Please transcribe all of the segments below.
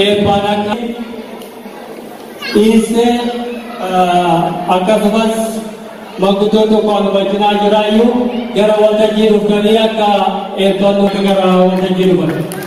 eebbaadhaan dhiisee akkasumas maguddoo tokko albaachinaa jiraayyuu gara waltajjii dhuftanii akka eebbannu gara waltajjii dhufan.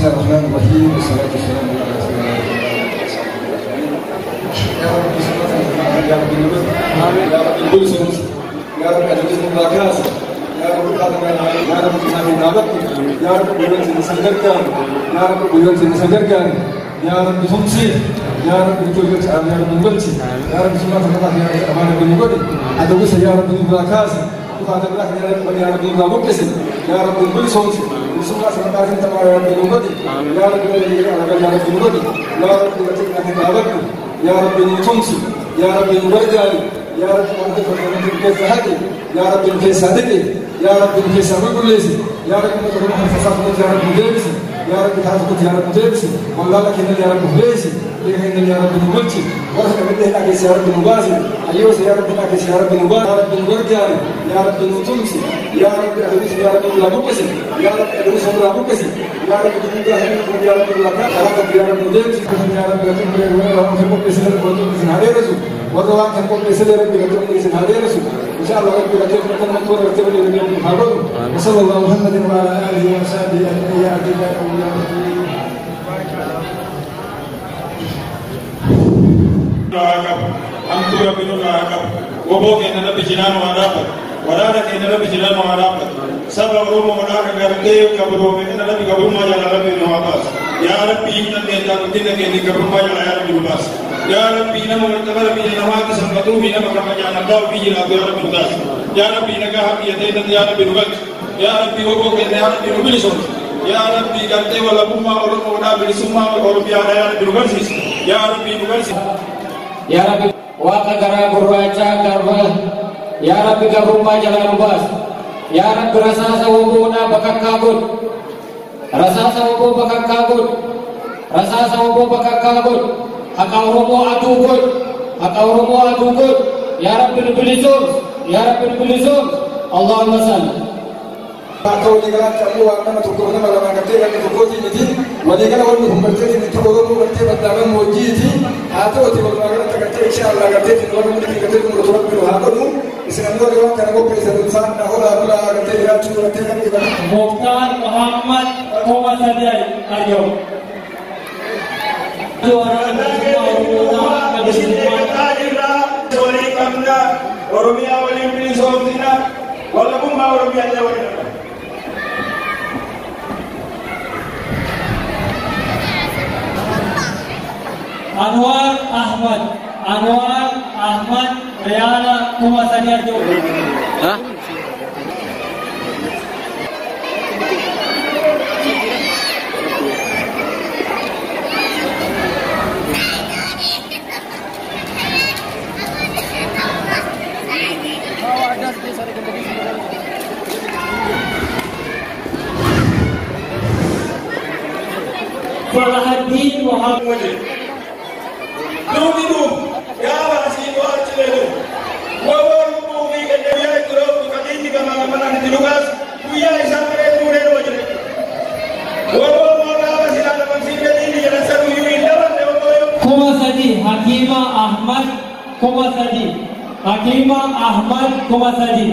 بسم الله الرحمن الرحيم والصلاة والسلام على رسول الله. يا رب يا رب يا رب كل سنة يا رب أجلس مباركات يا رب قادم يا رب نبي نابك يا رب بيوت نسجدك يا رب بيوت نسجدك يا رب تمسي يا رب بتوجد يا رب نبلتي يا رب سبحانه وتعالى يا رب أمان بنقولي أدوس يا رب مباركات وقادم لك يا رب نابك يا رب كل سنة semua sementara kita melakukan binubadi, ya Rabbi melakukan binubadi, ya Rabbi melakukan binubadi, ya Rabbi nutumsi, ya Rabbi nubarjali, ya Rabbi melakukan kesahati, ya Rabbi kesahati, ya Rabbi kesahulisi, ya Rabbi melakukan sesuatu ya Rabbi mudesi, ya Rabbi kasut ya Rabbi mudesi, Allah kita ya Rabbi mudesi, kita ya Rabbi nubalci, orang kita lagi ya Rabbi nubasi, ayo ya Rabbi lagi ya Rabbi nubasi, ya Rabbi nubarjali, ya Rabbi nutumsi, ya Rabbi adus ya Rabbi melakukan يا رب ادوس الله بكسي يا رب تجيبها يا رب لك يا رب مدير يا رب تجيب ولا في بكسي وتجيب هذا رسول والله كان بكسي رب تجيب هذا رسول ان شاء الله رب تجيب كل ما تقول تجيب اليوم هذا وصلى الله محمد وعلى اله وصحبه اجمعين يا اولياء أنت ربنا العاقب وبوك إن نبي جنان وعراقب وراك إن نبي جنان وعراقب سبع روم وراك غرقي كبروم إن نبي كبروم ما جل ربي نواباس يا ربي إن نبي تقدين كني كبروم ما جل يا ربي نواباس يا ربي إن مرتبة ربي نواب سبقتو بنا مكما جانا قاو بيجي نبي ربي نواباس يا ربي نجاح بيدين يا ربي نواباس يا ربي وبوك إن يا ربي نواباس يا ربي قلتي ولا بما ولا بلسما ولا بيانا يا ربي نواباس يا ربي نواباس Ya Rabbi waqa gara gurracha garba ya Rabbi gabrumma jalan bas ya Rabbi rasa sawubuna bakakabut rasa sawubu bakakabut rasa sawubu bakakabut akawrumu atubut ya Rabbi nubilizum Allahumma salli Atau jika kamu akan tukar nama orang kata yang tukar ini, wajibkan orang membaca ini tukar orang kata berdalam wajib ini, atau tukar orang kata insyaAllah kata ini orang mungkin kata itu bertukar berhasil, Islam orang kan kau presiden insan, dah orang kata dia cuma kata kan kita. Mukhtar Muhammad Muhammad Sadiq Aryo. Juara semua Oromia Olimpik Somtina, walaupun mau Oromia jauh. Anwar Ahmad Riana Kumasania Jo. Hah? Falahaddin Muhammad Nubidu ya wasi wajib wawalu fi kadaya itu kadini kama mana dilugas buya sampai mure wajib wawalu mana wasilah dalam sini ini jalan satu yuin dalam Kumasadi Hakima Ahmad Kumasadi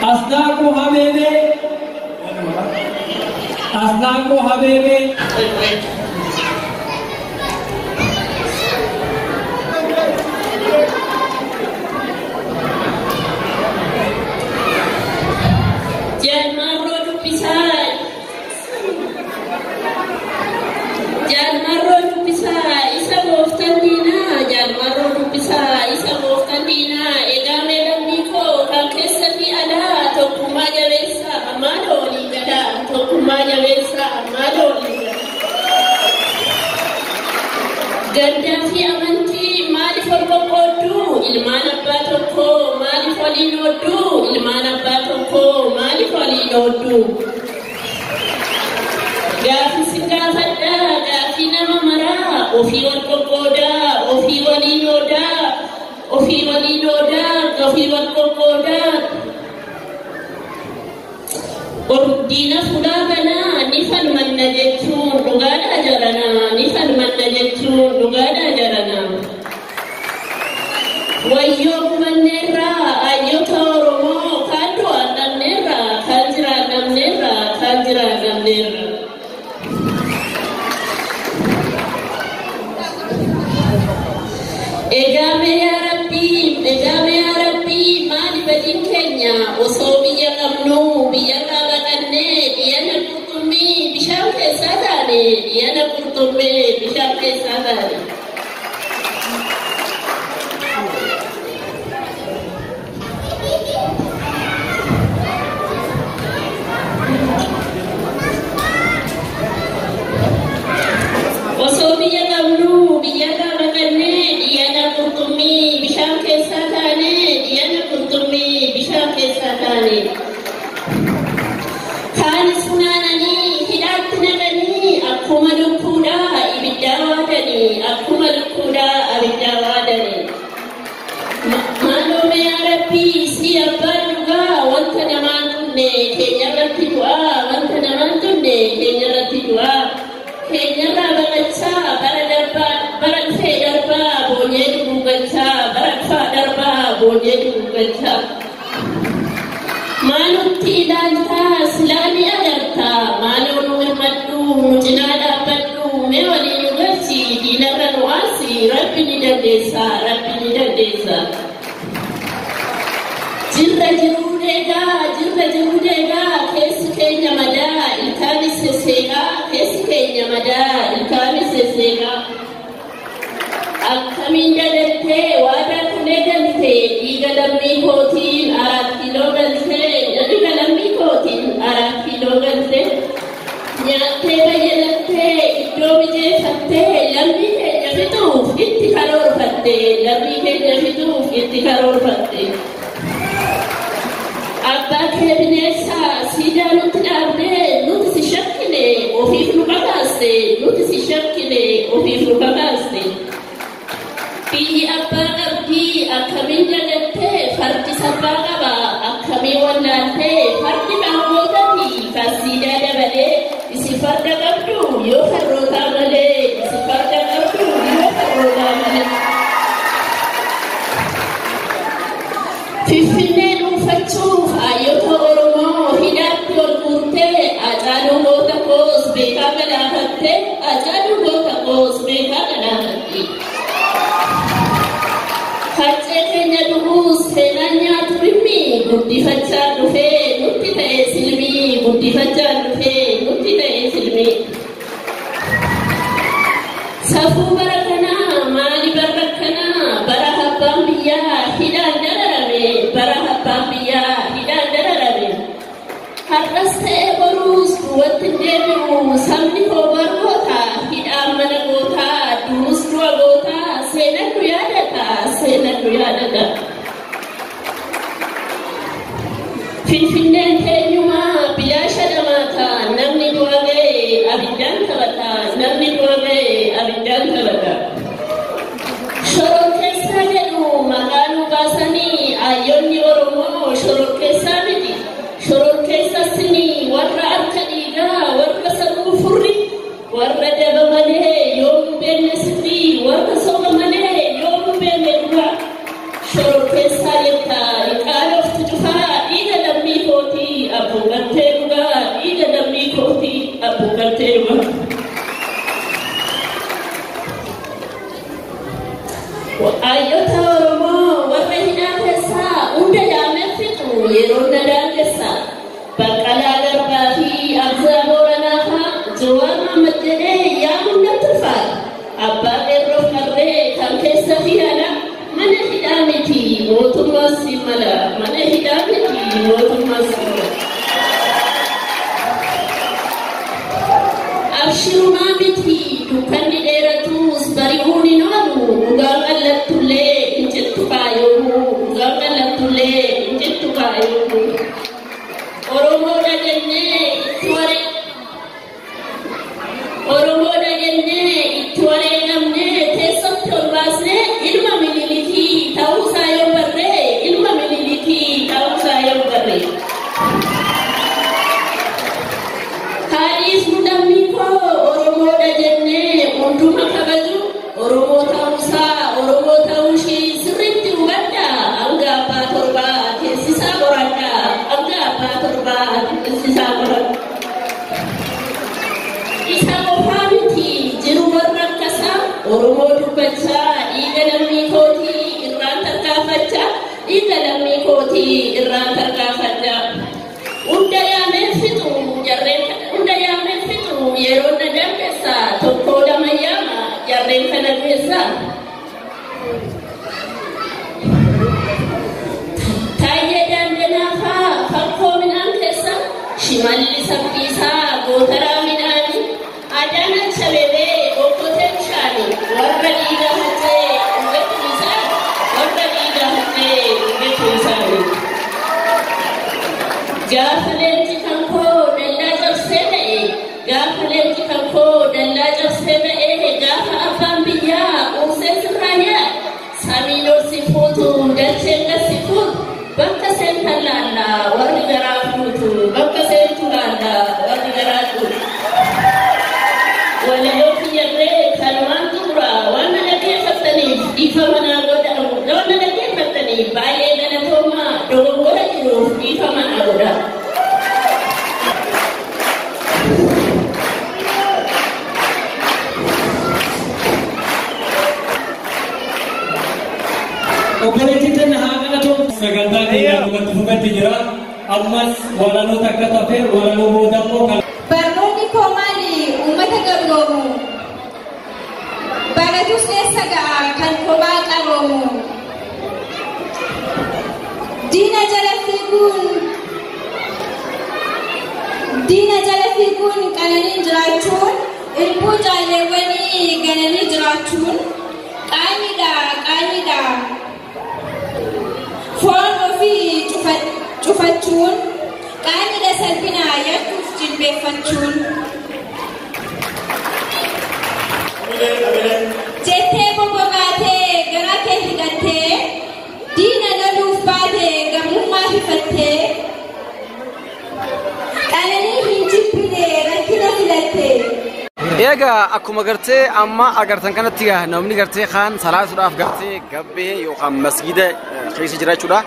Asnaku Habebe Kumanya besa amado Gaddaa fi amantii maaliif wal qoqqooddu? Ilmaan abbaa tokkoo maaliif waliin ooddu? Ilmaan abbaa tokkoo maaliif waliin ooddu? Gaafi si gaafadha, gaafi nama maraa, ofii wal qoqqoodaa, ofii waliin oodaa, ofii waliin oodaa, ofii wal qoqqoodaa. Diina fulaa banaa ni falmanna jechuun dhugaadhaa jaranaa, ni falmanna jechuun dhugaadhaa jaranaa. Wayyoo gumanneerraa hayyoota Oromoo kan du'aan dhabneerraa, kan jiraan dhabneerraa, kan jiraan dhabneerraa. Egaame yaa Rabbii, maali badin keenya osoo biyya qabnu biyya qabatannee dhiyana qurxummii bishaan keessaa taane, dhiyana qurxummii bishaan keessaa taane. Osoo biyya qabnu biyya qabatannee dhiyana qurxummii bishaan keessaa taane, dhiyana qurxummii bishaan keessaa taane. Kaanis funaananii hidhaatti naqanii akkuma lukkuudhaa ibiddaa waadanii, akkuma lukkuudhaa ibiddaa waadanii. Maaloo yaa Rabbii si abbaa dhugaa wanta namaan tunne keenyarratti du'aa, wanta namaan tunne keenyarratti du'aa. Keenyarraa baqachaa bara dhufee darbaa boonyee duguggachaa, bara dhufaa darbaa boonyee duguggachaa. Maalutti ilaaltaa silaa ni agartaa, maaloo nu hirmadhu nu cinaa dhaabbadhu, mee waliin nu galchi diinarra nu aarsi, Rabbi ni dandeessa, Rabbi ni dandeessa. Jirra jiruu deegaa keessi keenya madaa ilkaanis sesseeqaa, keessi keenya madaa ilkaanis sesseeqaa. Akkamiin dagattee waadaa kulee galtee dhiiga lammii kootiin 4 kiiloo galtee, dhiiga lammii kootiin 4 kiiloo galtee. Nyaattee bayyanattee iddoo mijeeffattee lammii keenya fixuuf itti karoorfattee, lammii keenya fixuuf itti karoorfattee. Abbaa kee bineensaa siidaa nutti dhaabdee nuti si shakkine ofiif nu kakaaste, nuti si shakkine ofiif nu kakaaste. Biyyi abbaa qabdii akkamiin dagattee fardi sabbaa qaba, akkamiin wallaaltee fardi qaamootatii kan siidaa dabalee isi farda qabdu yoo farrootaa malee, isi farda qabdu yoo farrootaa malee. Finfinnee dhuunfachuuf hayyoota Oromoo hidhaatti ol guurtee, Hacaaluu goota koos beekaa galaafattee, Hacaaluu goota koos beekaa galaafattee. Faccee keenya dhuguus seenaan nyaatu dhimmi guddifachaa dhufee nutti ta'e silmii, guddifachaa dhufee nutti ta'e silmii. Safuu bara kanaa maali bara kanaa, bara abbaan biyyaa hidhaan dararame, bara abbaan biyyaa hidhaan dararame. Har'as ta'ee boruus duwwatti deebi'u sabni koo barnoota, hidhaan mana gootaa, duus du'a gootaa, seenan nu yaadata, seenan nu yaadata. Finfinneen keenyumaa bilaasha dhamaata, namni du'a ga'e abiddaan taphata, namni du'a ga'e abiddaan taphata. Shororkeessaa jedhu maqaa nu baasanii hayyoonni Oromoo shororkeessaa miti. Shororkeessa sinii warra harka dhiigaa, warra sammuu furri, warra daba malee yoo nu beenne sirrii, warra soba malee yoo nu beenne dhugaa. Shororkeessaa jetta iqaaloftu cufaa dhiiga lammii kootii abbuu galtee dhugaa, dhiiga lammii kootii abbuu galtee dhugaa. Hayyoota Oromoo warra hidhaa keessaa hunda yaamee fixu yeroo nadaan keessaa Baqqalaa Garbaa fi Abzaa Booranaa fa'aa Jawaar Mohaammed jedhee yaamuun natti ulfaata. Abbaa Qeerroof Qarree kan keessa fi ala mana hidhaa miti mootummaas si mala, mana hidhaa miti mootummaas si mala. Abshirumaa miti dukkanni dheeratuus bari'uun Galmesa. Taya Dandenafa, Falco Minantesa, Shimali Sapisa, Gotara Minani, Adana Chalebe, Okoten Chali, Warradiga Hate, Vetuza, Warradiga Hate, Vetuza. Gafalenti Kanko, Delaja Sene, Gafalenti Kanko, Delaja Sene, Gafa Afambia, Usesraya, Samino Sifutu, Delchenga Sifut, Baka Sentalana, Warigara Futu, Baka Sentulana, Warigara Futu. Walayoki Yabe, Kalmantura, Wana Fatani, Ifamana Goda, Dona Fatani, Baye Nanatoma, Dogora, Ifamana Goda. Operation Hagana to Saganda, Tijera, Almas, Walano Takatafe, Walano Modapo. Barnoni Komani, Umatagaromu. Baratus Nesaga, Kankobat Aromu. Dina Jalafikun, Kananin Drachun, Ilpuja Lewani, Ganani Drachun, Kanida. Phone ofi Chufachun, Kanida Salpina, Yakuf Jilbefachun. Jete Bobate, Garate Hidate, Dina Naluf Bate, Gamuma Hifate, Kanani Hijipide, Rakina Filate. Ega akkuma gartee amma agartan kanatti namni gartee khan salaatuudhaaf gartee gabbee yookaan masgida keessa jiraachuudha.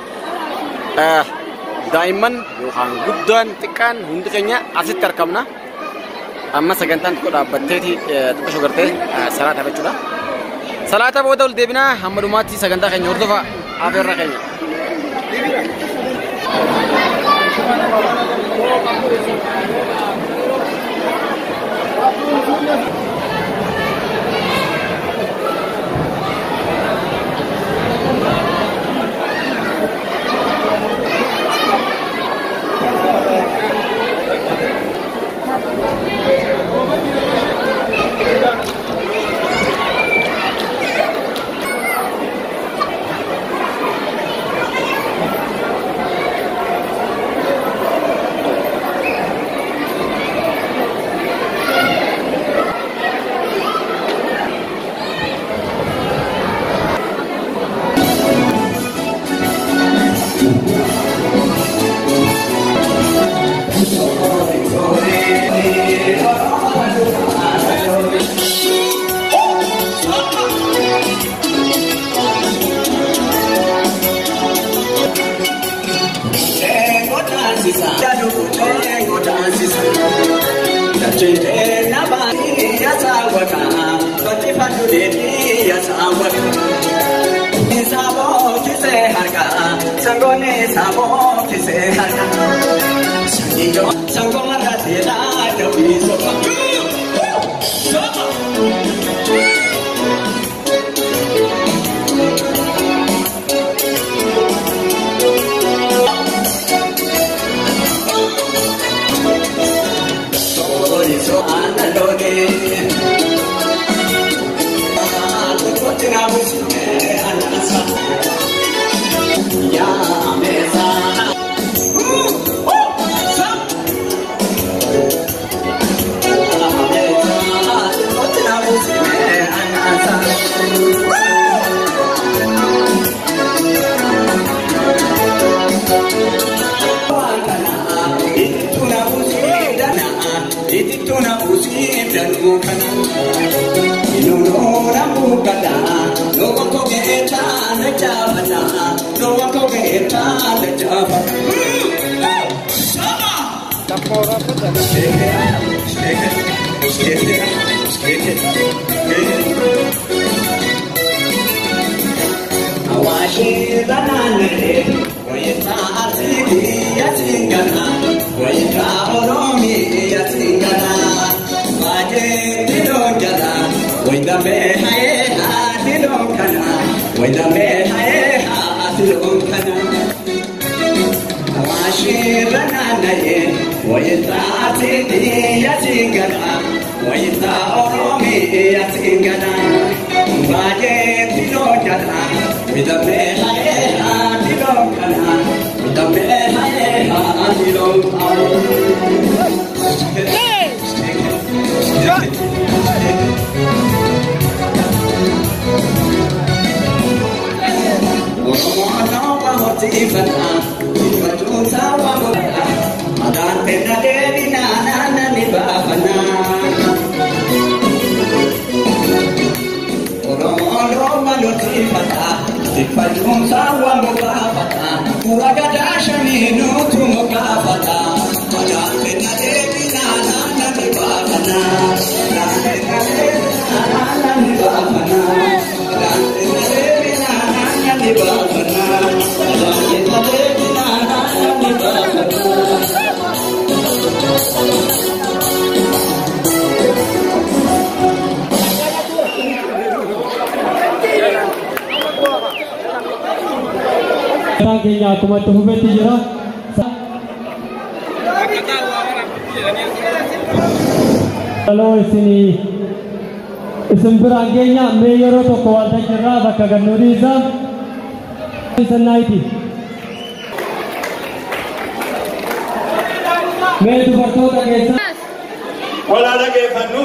Daa'imman yookaan guddaan xiqqaan hundi keenya asitti argamna. Amma sagantaan tokko dhaabbatteeti xiqqoo gartee salaata jechuudha. Salaata booda ol deebinaa hamma dhumaatti sagantaa keenya hordofa afeerra keenya. Wait a minute, وإذا بها أثلهم كنا وعشيرنا نين وإذا عتيدي يتنقنا وإذا أرومي يتنقنا باجي تلوكنا وإذا بها تلوكنا وإذا بها Fajun sawa mukafata, uragada shaminu tu mukafata. Majate na devi na na nibafana, jate na devi na nibafana, jate na devi na nibafana, jate na devi na nibafana. Kenya kuma tuhubeti jira Halo isini isin birangenya meyoro to kawalta jira bakka gannuriza sanaiti me dubartoota keessa wala dhageeffannu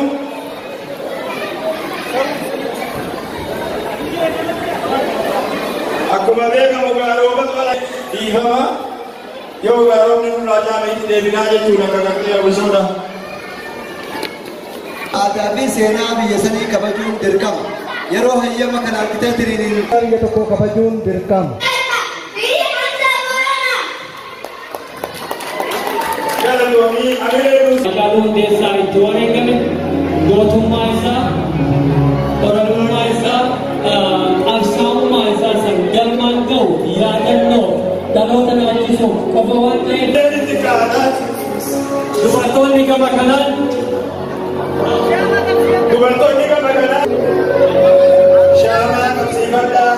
akkuma beekamu gaaroobat wala dhiifama yoo gaaroomni nu laajaame itti deebinaa jechuudha kakaqtee abisuudha. Aadaa fi seenaa biyya sanii kabajuun dirqama. Yeroo hayyama kana argitee tiriiriin biyya tokko kabajuun dirqama. Magaaluun deessaa itti wareegame gootummaa isaa qorannummaa isaa qabsaa'ummaa isaa san galmaan ga'u yaadannoo dhaloota naachisu qofa waan ta'eef dubartoonni gama kanaan shaamaa qabsiifadhaa.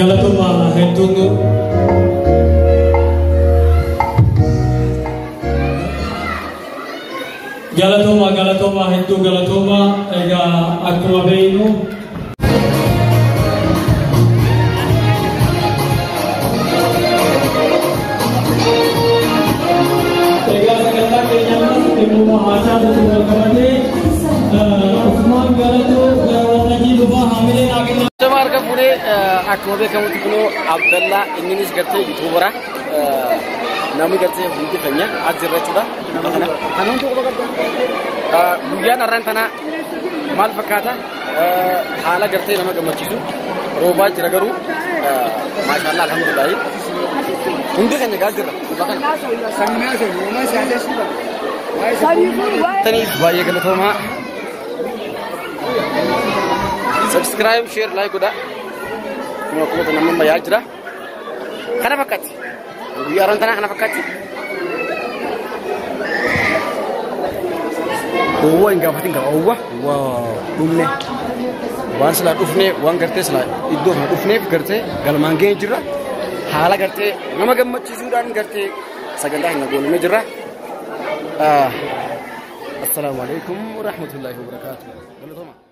galatuma hedduun galatuma hedduu galatuma egaa akkuma beeknu egaa sagantaa keenyaa dhimma haasaa tokko qabatee Usmaan galatoo warrajii dhufaa haamilee naaqinaa Jamaal kan fuudhee akkuma beekamutti kunoo Abdallaa inninis gartee yuutuubara namni gartee hundi keenya as jirra jechuudha. Guyyaan har'aan tana maal fakkaata haala gartee nama gammachiisu roobaa jira garuu maashaallah alhamdulillahi hundi keenya gaa jirra. Taniif baay'ee galatoomaa. Subscribe, share, like godhaa. Kuma kuma nama bayyaa jira. Kana fakkaatti. Guyyaa har'aan tana kana fakkaatti. Owwa hin gaafatin qaba. Owwa. Waaw. Dhumne. Waan silaa dhufnee waan gartee silaa iddoo kana dhufneef gartee galmaan ga'ee jirra. Haala gartee nama gammachiisuudhaan gartee sagantaa hin goonee jirra. Assalamu alaikum warahmatullahi wabarakatuh.